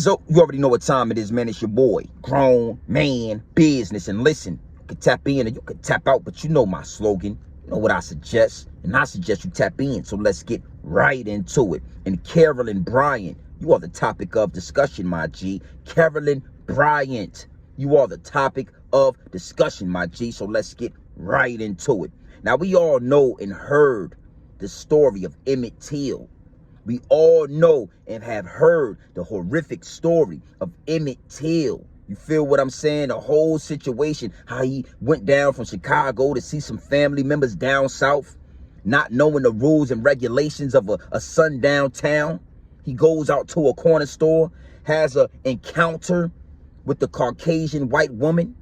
Jizzle, you already know what time it is, man. It's your boy, Grown Man Business. And listen, you can tap in and you can tap out, but you know my slogan. You know what I suggest, and I suggest you tap in. So let's get right into it. And Carolyn Bryant, you are the topic of discussion, my G. Carolyn Bryant, you are the topic of discussion, my G. So let's get right into it. Now, we all know and heard the story of Emmett Till. We all know and have heard the horrific story of Emmett Till. You feel what I'm saying? The whole situation, how he went down from Chicago to see some family members down south, not knowing the rules and regulations of a sundown town. He goes out to a corner store, has an encounter with the Caucasian white woman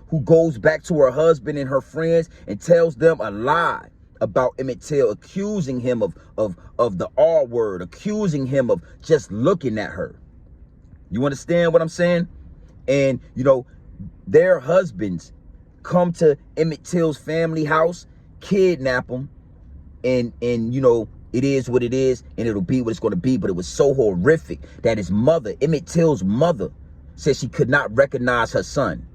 who goes back to her husband and her friends and tells them a lie about Emmett Till, accusing him of the R word, accusing him of just looking at her. You understand what I'm saying? And, you know, their husbands come to Emmett Till's family house, kidnap him, and you know, it is what it is, and it'll be what it's going to be. But it was so horrific that his mother, Emmett Till's mother, said she could not recognize her son.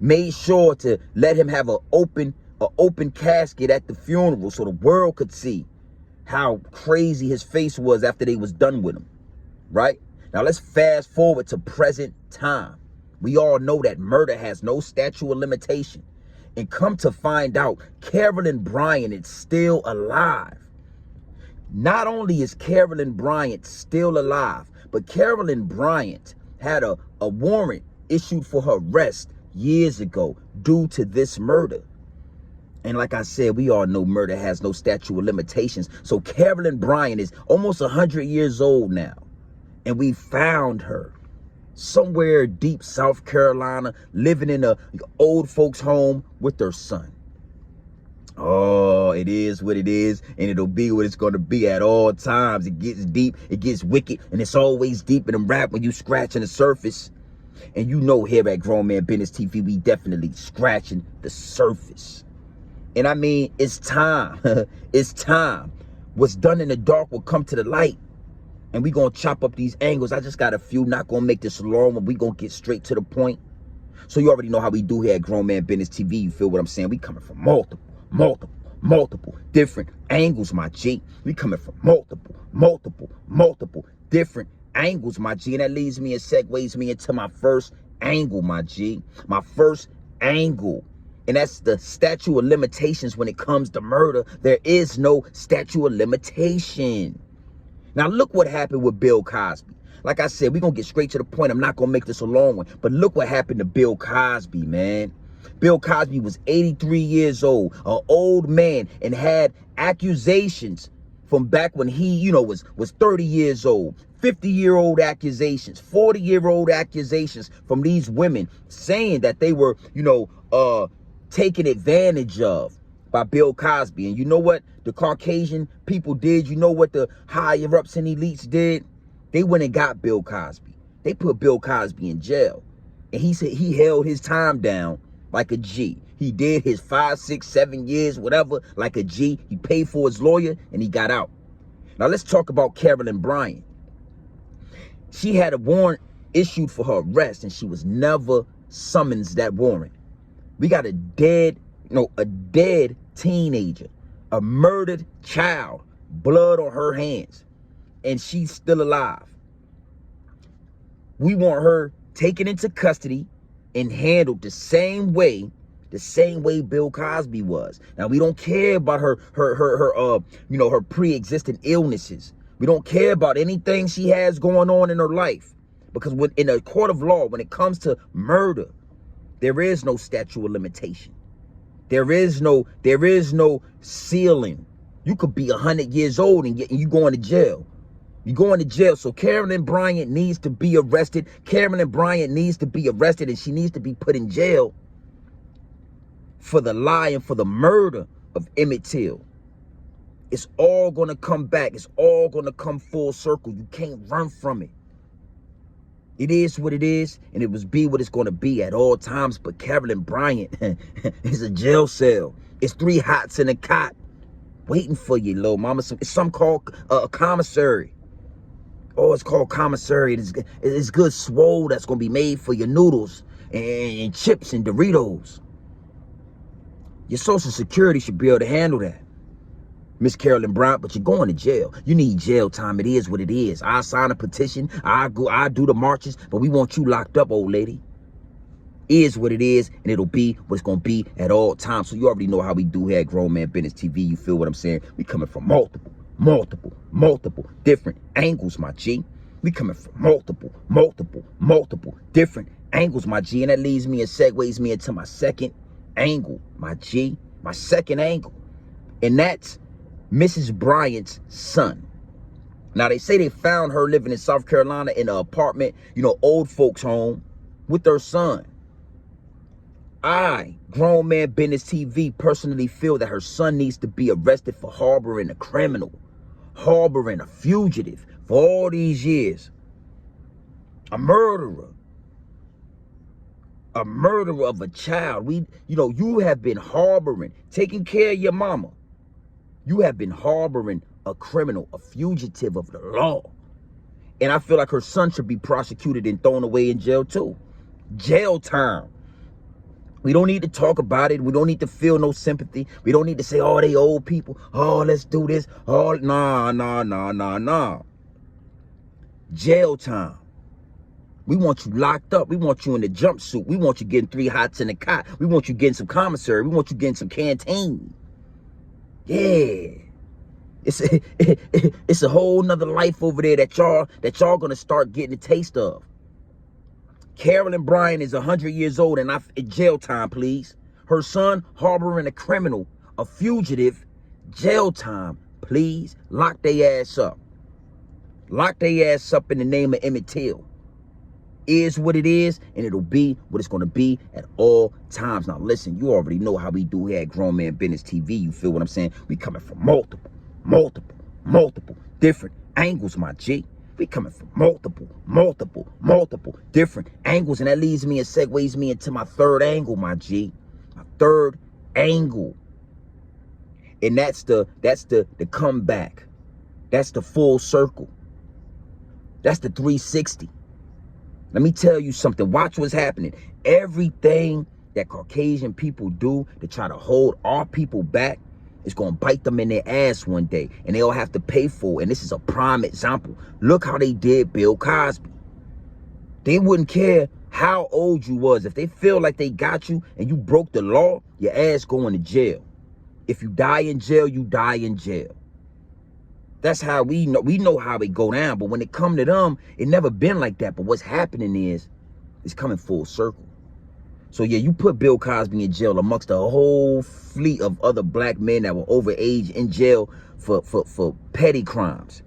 Made sure to let him have an open casket at the funeral so the world could see how crazy his face was after they was done with him, right? Now let's fast forward to present time. We all know that murder has no statute of limitation. And come to find out, Carolyn Bryant is still alive. Not only is Carolyn Bryant still alive, but Carolyn Bryant had a warrant issued for her arrest years ago due to this murder. And like I said, we all know murder has no statute of limitations. So Carolyn Bryant is almost 100 years old now. And we found her somewhere deep South Carolina, living in a old folks home with her son. Oh, it is what it is, and it'll be what it's going to be at all times. It gets deep, it gets wicked, and it's always deep in the rap when you scratching the surface. And you know, here at Grown Man Business TV, we definitely scratching the surface. And I mean, it's time. It's time. What's done in the dark will come to the light. And we going to chop up these angles. I just got a few. Not going to make this long, but we going to get straight to the point. So you already know how we do here at Grown Man Business TV. You feel what I'm saying? We coming from multiple different angles, my G. We coming from multiple different angles, my G. And that leads me and segues me into my first angle, my G. My first angle. And that's the statute of limitations when it comes to murder. There is no statute of limitation. Now, look what happened with Bill Cosby. Like I said, we're going to get straight to the point. I'm not going to make this a long one. But look what happened to Bill Cosby, man. Bill Cosby was 83 years old, an old man, and had accusations from back when he, you know, was 30 years old. 50-year-old accusations, 40-year-old accusations from these women saying that they were, you know, taken advantage of by Bill Cosby. And you know what the Caucasian people did? You know what the higher ups and elites did? They went and got Bill Cosby. They put Bill Cosby in jail. And he said he held his time down like a G. He did his 5, 6, 7 years, whatever, like a G. He paid for his lawyer and he got out. Now let's talk about Carolyn Bryant. She had a warrant issued for her arrest and she was never summoned that warrant. We got a dead teenager, a murdered child, blood on her hands, and she's still alive. We want her taken into custody and handled the same way Bill Cosby was. Now, we don't care about her pre-existing illnesses. We don't care about anything she has going on in her life, because in a court of law, when it comes to murder, there is no statute of limitation. There is no ceiling. You could be 100 years old and you going to jail. You going to jail. So Carolyn Bryant needs to be arrested. Carolyn Bryant needs to be arrested, and she needs to be put in jail for the lie and for the murder of Emmett Till. It's all going to come back. It's all going to come full circle. You can't run from it. It is what it is, and it was be what it's going to be at all times. But Carolyn Bryant is a jail cell. It's 3 hots in a cot waiting for you, little mama. It's something called a commissary. Oh, it's called commissary. It's good swole that's going to be made for your noodles and chips and Doritos. Your Social Security should be able to handle that, Miss Carolyn Bryant, but you're going to jail. You need jail time. It is what it is. I sign a petition. I do the marches, but we want you locked up, old lady. Is what it is, and it'll be what it's going to be at all times. So you already know how we do here at Grown Man Business TV. You feel what I'm saying? We coming from multiple different angles, my G. We coming from multiple different angles, my G. And that leads me and segues me into my second angle, my G. My second angle. And that's Mrs. Bryant's son. Now, they say they found her living in South Carolina in an apartment, old folks home with her son. I, Grown Man Business TV, personally feel that her son needs to be arrested for harboring a criminal, harboring a fugitive for all these years. A murderer of a child. You have been harboring, taking care of your mama. You have been harboring a criminal, a fugitive of the law. And I feel like her son should be prosecuted and thrown away in jail too. Jail time. We don't need to talk about it. We don't need to feel no sympathy. We don't need to say, oh, they old people. Oh, let's do this. Oh, nah. Jail time. We want you locked up. We want you in the jumpsuit. We want you getting 3 hots in the cot. We want you getting some commissary. We want you getting some canteen. Yeah. It's a whole nother life over there that y'all gonna start getting a taste of. Carolyn Bryant is 100 years old and in jail time, please. Her son harboring a criminal, a fugitive, jail time, please. Lock their ass up. Lock their ass up in the name of Emmett Till. Is what it is, and it'll be what it's going to be at all times. Now, listen, you already know how we do here at Grown Man Business TV. You feel what I'm saying? We coming from multiple different angles, my G. We coming from multiple different angles. And that leads me and segues me into my third angle, my G. My third angle. And that's the comeback. That's the full circle. That's the 360. Let me tell you something. Watch what's happening. Everything that Caucasian people do to try to hold our people back is going to bite them in their ass one day, and they'll have to pay for it. And this is a prime example. Look how they did Bill Cosby. They wouldn't care how old you was. If they feel like they got you and you broke the law, your ass going to jail. If you die in jail, you die in jail. That's how we know how it go down. But when it come to them, it never been like that. But what's happening is it's coming full circle. So yeah, you put Bill Cosby in jail amongst a whole fleet of other black men that were overage in jail for petty crimes.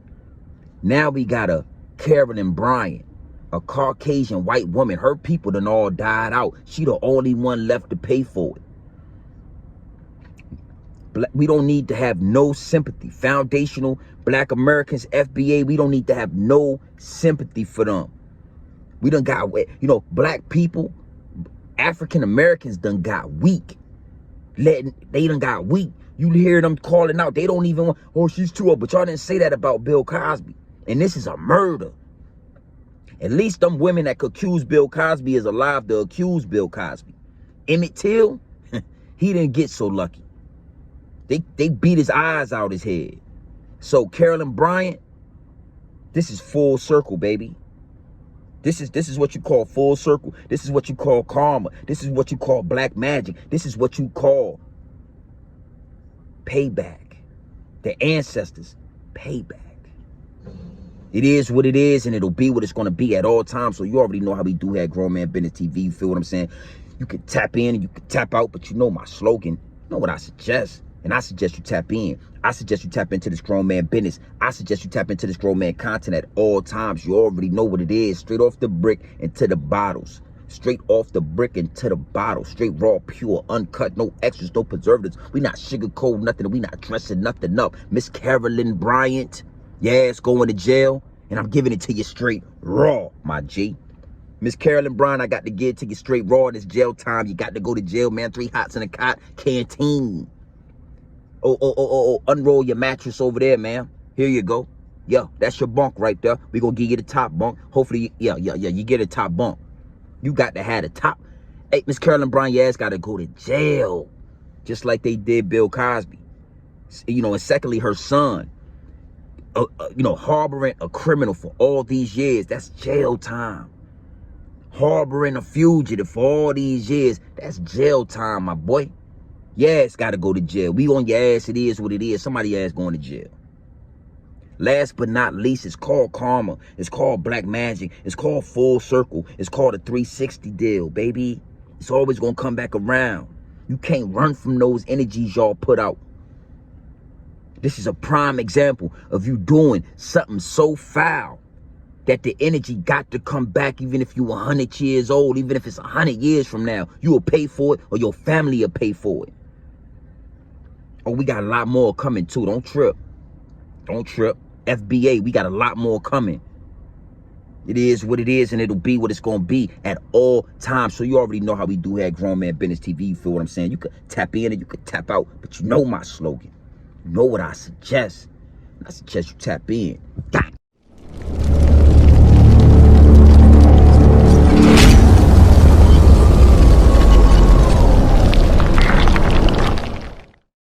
Now we got a Carolyn Bryant, a Caucasian white woman. Her people done all died out. She the only one left to pay for it. We don't need to have no sympathy. Foundational Black Americans, FBA, we don't need to have no sympathy for them. We done got, black people, African Americans done got weak. They done got weak. You hear them calling out. They don't even want, oh, she's too old. But y'all didn't say that about Bill Cosby. And this is a murder. At least them women that could accuse Bill Cosby is alive to accuse Bill Cosby. Emmett Till, he didn't get so lucky. They beat his eyes out his head. So Carolyn Bryant, this is full circle, baby. This is what you call full circle. This is what you call karma. This is what you call black magic. This is what you call payback. The ancestors, payback. It is what it is, and it'll be what it's going to be at all times. So you already know how we do here at Grown Man Business TV. You feel what I'm saying? You can tap in and you can tap out, but you know my slogan. You know what I suggest? And I suggest you tap in. I suggest you tap into this grown man business. I suggest you tap into this grown man content at all times. You already know what it is. Straight off the brick into the bottles. Straight off the brick into the bottle. Straight raw, pure, uncut. No extras, no preservatives. We not sugarcoat nothing. We not dressing nothing up. Miss Carolyn Bryant, yeah, it's going to jail. And I'm giving it to you straight raw, my G. Miss Carolyn Bryant, I got to give it to you straight raw. This jail time. You got to go to jail, man. 3 hots in a cot. Canteen. Oh, unroll your mattress over there, man. Here you go. Yeah, that's your bunk right there. We gonna give you the top bunk. Hopefully, yeah, you get a top bunk. You got to have the top. Hey, Miss Carolyn Bryant, your ass got to go to jail. Just like they did Bill Cosby. You know, and secondly, her son, you know, harboring a criminal for all these years. That's jail time. Harboring a fugitive for all these years. That's jail time, my boy. Your ass got to go to jail. We on your ass. It is what it is. Somebody ass going to jail. Last but not least, it's called karma. It's called black magic. It's called full circle. It's called a 360 deal, baby. It's always going to come back around. You can't run from those energies y'all put out. This is a prime example of you doing something so foul that the energy got to come back, even if you're 100 years old, even if it's 100 years from now. You will pay for it, or your family will pay for it. Oh, we got a lot more coming too. Don't trip. Don't trip. FBA, we got a lot more coming. It is what it is, and it'll be what it's going to be at all times. So you already know how we do here at Grown Man Business TV. You feel what I'm saying? You could tap in and you could tap out, but you know my slogan. You know what I suggest. I suggest you tap in.